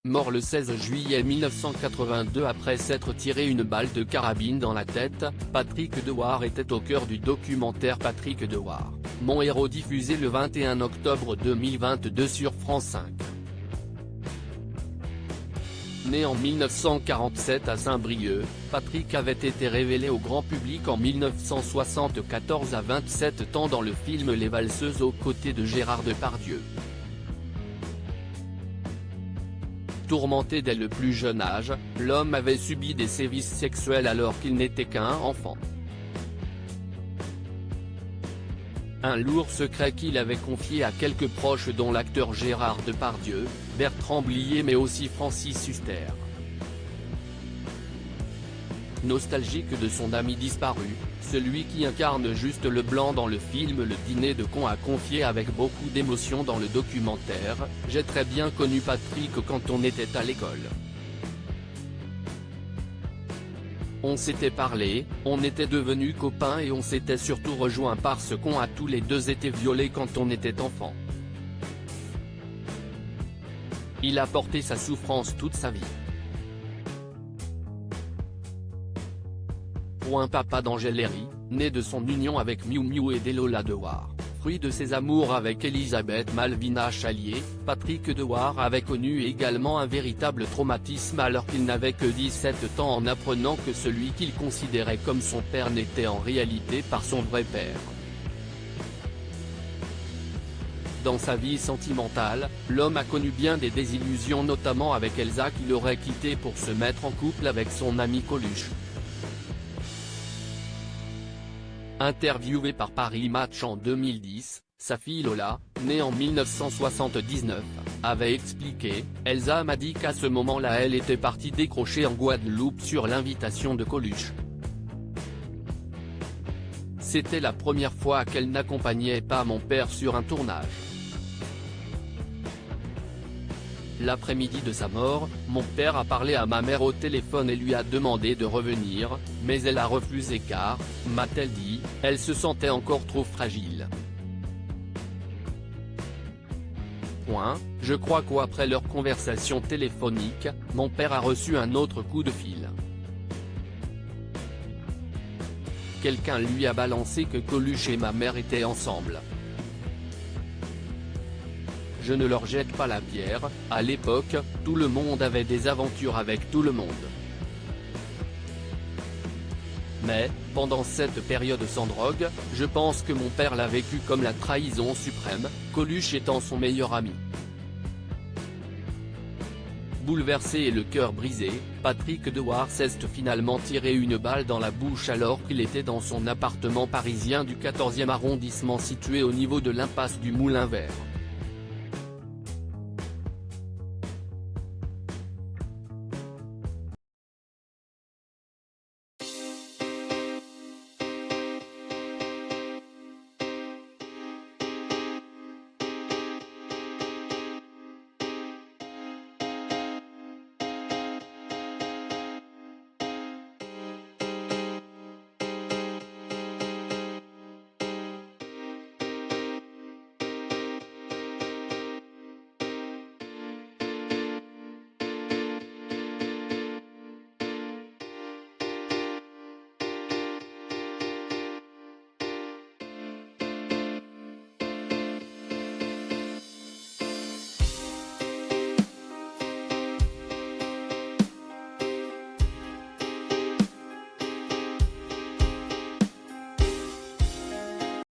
Mort le 16 juillet 1982 après s'être tiré une balle de carabine dans la tête, Patrick Dewar était au cœur du documentaire Patrick Dewar, mon héros diffusé le 21 octobre 2022 sur France 5. Né en 1947 à Saint-Brieuc, Patrick avait été révélé au grand public en 1974 à 27 ans dans le film Les Valseuses aux côtés de Gérard Depardieu. Tourmenté dès le plus jeune âge, l'homme avait subi des sévices sexuels alors qu'il n'était qu'un enfant. Un lourd secret qu'il avait confié à quelques proches dont l'acteur Gérard Depardieu, Bertrand Blier mais aussi Francis Huster. Nostalgique de son ami disparu, celui qui incarne Juste Leblanc dans le film Le Dîner de cons a confié avec beaucoup d'émotion dans le documentaire « J'ai très bien connu Patrick quand on était à l'école. On s'était parlé, on était devenus copains et on s'était surtout rejoints parce qu'on a tous les deux été violés quand on était enfant. Il a porté sa souffrance toute sa vie. Papa d'Angéléry, né de son union avec Miou Miou et d'Elola Dewar, fruit de ses amours avec Elisabeth Malvina Chalier, Patrick Dewar avait connu également un véritable traumatisme alors qu'il n'avait que 17 ans en apprenant que celui qu'il considérait comme son père n'était en réalité pas son vrai père. Dans sa vie sentimentale, l'homme a connu bien des désillusions notamment avec Elsa qu'il aurait quitté pour se mettre en couple avec son ami Coluche. Interviewée par Paris Match en 2010, sa fille Lola, née en 1979, avait expliqué « Elsa m'a dit qu'à ce moment-là elle était partie décrocher en Guadeloupe sur l'invitation de Coluche. C'était la première fois qu'elle n'accompagnait pas mon père sur un tournage. L'après-midi de sa mort, mon père a parlé à ma mère au téléphone et lui a demandé de revenir, mais elle a refusé car, m'a-t-elle dit, elle se sentait encore trop fragile. Je crois qu'après leur conversation téléphonique, mon père a reçu un autre coup de fil. Quelqu'un lui a balancé que Coluche et ma mère étaient ensemble. Je ne leur jette pas la pierre, à l'époque, tout le monde avait des aventures avec tout le monde. Mais, pendant cette période sans drogue, je pense que mon père l'a vécu comme la trahison suprême, Coluche étant son meilleur ami. » Bouleversé et le cœur brisé, Patrick Dewar s'est finalement tiré une balle dans la bouche alors qu'il était dans son appartement parisien du 14e arrondissement situé au niveau de l'impasse du Moulin Vert.